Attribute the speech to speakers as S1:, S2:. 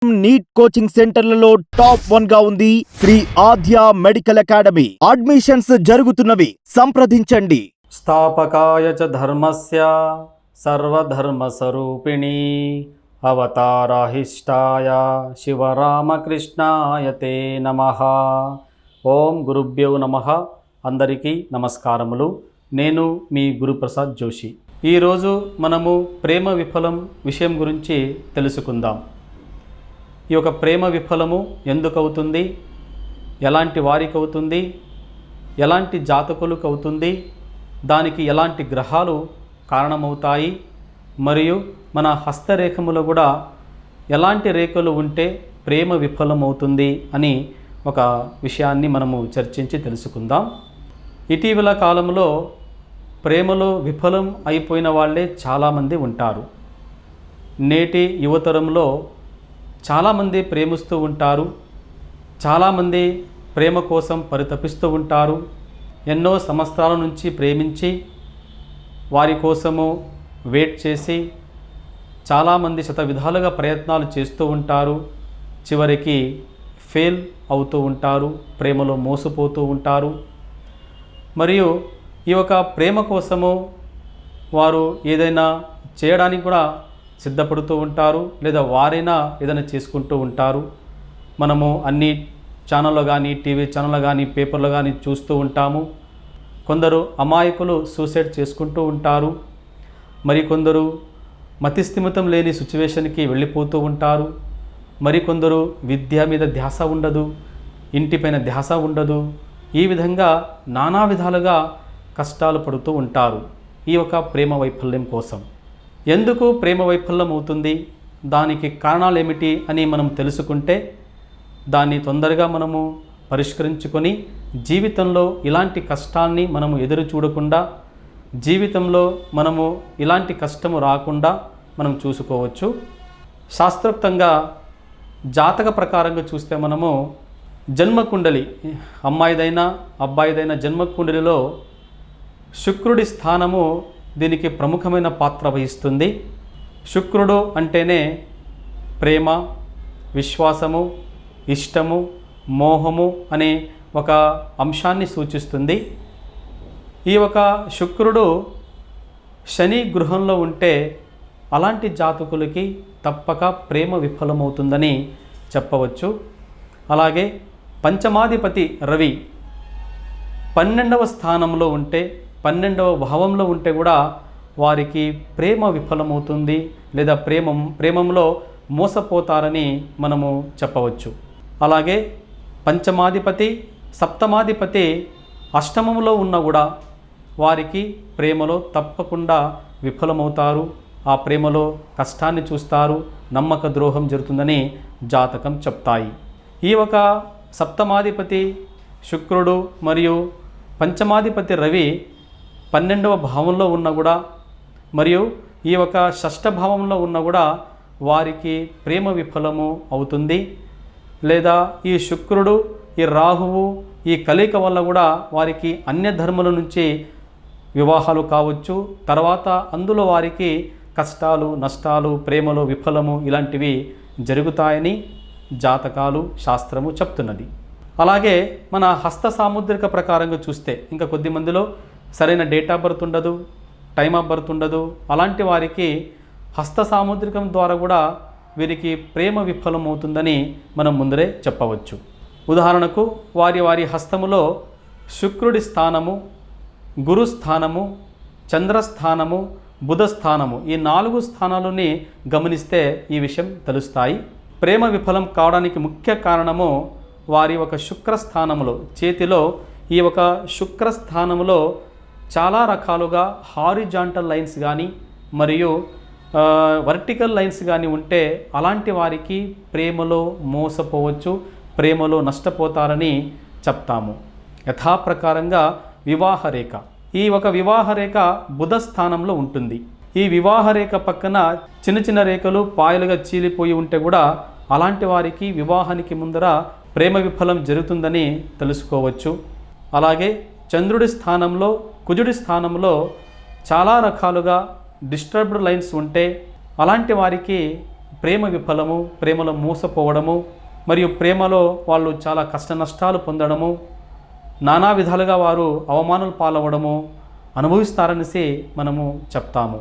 S1: NEET coaching సెంటర్లలో top 1 గా ఉంది శ్రీ ఆద్య మెడికల్ అకాడమీ. అడ్మిషన్స్ జరుగుతున్నవి. సంప్రదించండి.
S2: స్థాపకాయ చ ధర్మస్య సర్వధర్మ స్వరూపిణి అవతారాహిష్టాయ శివరామకృష్ణాయ తే నమః. ఓం గురుభ్యో నమః. అందరికీ నమస్కారములు. నేను మీ గురుప్రసాద్ జోషి. ఈరోజు మనము ప్రేమ విఫలం విషయం గురించి తెలుసుకుందాం. ఈ యొక్క ప్రేమ విఫలము ఎందుకు అవుతుంది, ఎలాంటి వారికి అవుతుంది, ఎలాంటి జాతకులకు అవుతుంది, దానికి ఎలాంటి గ్రహాలు కారణమవుతాయి, మరియు మన హస్తరేఖములో కూడా ఎలాంటి రేఖలు ఉంటే ప్రేమ విఫలం అవుతుంది అని ఒక విషయాన్ని మనము చర్చించి తెలుసుకుందాం. ఇటీవల కాలంలో ప్రేమలో విఫలం అయిపోయిన వాళ్ళే చాలామంది ఉంటారు. నేటి యువతరంలో చాలామంది ప్రేమిస్తూ ఉంటారు. చాలామంది ప్రేమ కోసం పరితపిస్తూ ఉంటారు. ఎన్నో సంవత్సరాల నుంచి ప్రేమించి వారి కోసము వెయిట్ చేసి చాలామంది శత విధాలుగా ప్రయత్నాలు చేస్తూ ఉంటారు. చివరికి ఫెయిల్ అవుతూ ఉంటారు, ప్రేమలో మోసపోతూ ఉంటారు. మరియు ఈ యొక్క ప్రేమ కోసము వారు ఏదైనా చేయడానికి కూడా సిద్ధపడుతూ ఉంటారు, లేదా వారైనా ఏదైనా చేసుకుంటూ ఉంటారు. మనము అన్ని ఛానల్లో కానీ, టీవీ ఛానల్లో కానీ, పేపర్లో కానీ చూస్తూ ఉంటాము. కొందరు అమాయకులు సూసైడ్ చేసుకుంటూ ఉంటారు. మరికొందరు మతిస్థిమితం లేని సిచ్యువేషన్కి వెళ్ళిపోతూ ఉంటారు. మరికొందరు విద్య మీద ధ్యాస ఉండదు, ఇంటిపైన ధ్యాస ఉండదు. ఈ విధంగా నానా విధాలుగా కష్టాలు పడుతూ ఉంటారు ఈ యొక్క ప్రేమ వైఫల్యం కోసం. ఎందుకు ప్రేమ వైఫల్యం అవుతుంది, దానికి కారణాలు ఏమిటి అని మనం తెలుసుకుంటే దాన్ని తొందరగా మనము పరిష్కరించుకొని జీవితంలో ఇలాంటి కష్టాన్ని మనము ఎదురు చూడకుండా, జీవితంలో మనము ఇలాంటి కష్టము రాకుండా మనం చూసుకోవచ్చు. శాస్త్రోక్తంగా జాతక ప్రకారంగా చూస్తే మనము జన్మకుండలి, అమ్మాయిదైనా అబ్బాయిదైనా జన్మకుండలిలో శుక్రుడి స్థానము దీనికి ప్రముఖమైన పాత్ర వహిస్తుంది. శుక్రుడు అంటేనే ప్రేమ, విశ్వాసము, ఇష్టము, మోహము అనే ఒక అంశాన్ని సూచిస్తుంది. ఈ ఒక శుక్రుడు శని గృహంలో ఉంటే అలాంటి జాతకులకి తప్పక ప్రేమ విఫలమవుతుందని చెప్పవచ్చు. అలాగే పంచమాధిపతి రవి 12వ స్థానంలో ఉంటే, 12వ భావంలో ఉంటే కూడా వారికి ప్రేమ విఫలమవుతుంది, లేదా ప్రేమంలో మోసపోతారని మనము చెప్పవచ్చు. అలాగే పంచమాధిపతి, సప్తమాధిపతి అష్టమంలో ఉన్నా కూడా వారికి ప్రేమలో తప్పకుండా విఫలమవుతారు. ఆ ప్రేమలో కష్టాన్ని చూస్తారు, నమ్మక ద్రోహం జరుగుతుందని జాతకం చెప్తాయి. ఈ ఒక సప్తమాధిపతి శుక్రుడు మరియు పంచమాధిపతి రవి 12వ భావంలో ఉన్నా కూడా, మరియు ఈ ఒక షష్ఠ భావంలో ఉన్నా కూడా వారికి ప్రేమ విఫలము అవుతుంది. లేదా ఈ శుక్రుడు, ఈ రాహువు, ఈ కలయిక వల్ల కూడా వారికి అన్య ధర్మాల నుంచి వివాహాలు కావచ్చు. తర్వాత అందులో వారికి కష్టాలు, నష్టాలు, ప్రేమలో విఫలము ఇలాంటివి జరుగుతాయని జాతకాలు, శాస్త్రము చెప్తున్నది. అలాగే మన హస్త సాముద్రిక ప్రకారంగా చూస్తే ఇంకా కొద్ది మందిలో సరైన డేట్ ఆఫ్ బర్త్ ఉండదు, టైమ్ ఆఫ్ బర్త్ ఉండదు. అలాంటి వారికి హస్త సాముద్రికం ద్వారా కూడా వీరికి ప్రేమ విఫలం అవుతుందని మనం ముందరే చెప్పవచ్చు. ఉదాహరణకు వారి హస్తములో శుక్రుడి స్థానము, గురు స్థానము, చంద్రస్థానము, బుధ స్థానము, ఈ 4 స్థానాలని గమనిస్తే ఈ విషయం తెలుస్తాయి. ప్రేమ విఫలం కావడానికి ముఖ్య కారణము వారి ఒక శుక్రస్థానములో, చేతిలో ఈ ఒక శుక్రస్థానములో చాలా రకాలుగా హారిజాంటల్ లైన్స్ కానీ మరియు వర్టికల్ లైన్స్ కానీ ఉంటే అలాంటి వారికి ప్రేమలో మోసపోవచ్చు, ప్రేమలో నష్టపోతారని చెప్తాము. యథాప్రకారంగా వివాహరేఖ, ఈ ఒక వివాహరేఖ బుధ స్థానంలో ఉంటుంది. ఈ వివాహరేఖ పక్కన చిన్న చిన్న రేఖలు పాయలుగా చీలిపోయి ఉంటే కూడా అలాంటి వారికి వివాహానికి ముందర ప్రేమ విఫలం జరుగుతుందని తెలుసుకోవచ్చు. అలాగే చంద్రుడి స్థానంలో, కుజుడి స్థానంలో చాలా రకాలుగా డిస్టర్బ్డ్ లైన్స్ ఉంటే అలాంటి వారికి ప్రేమ విఫలము, ప్రేమలో మోసపోవడము, మరియు ప్రేమలో వాళ్ళు చాలా కష్ట నష్టాలు పొందడము, నానా విధాలుగా వారు అవమానాలు పాలవడము అనుభవిస్తారనేసి మనము చెప్తాము.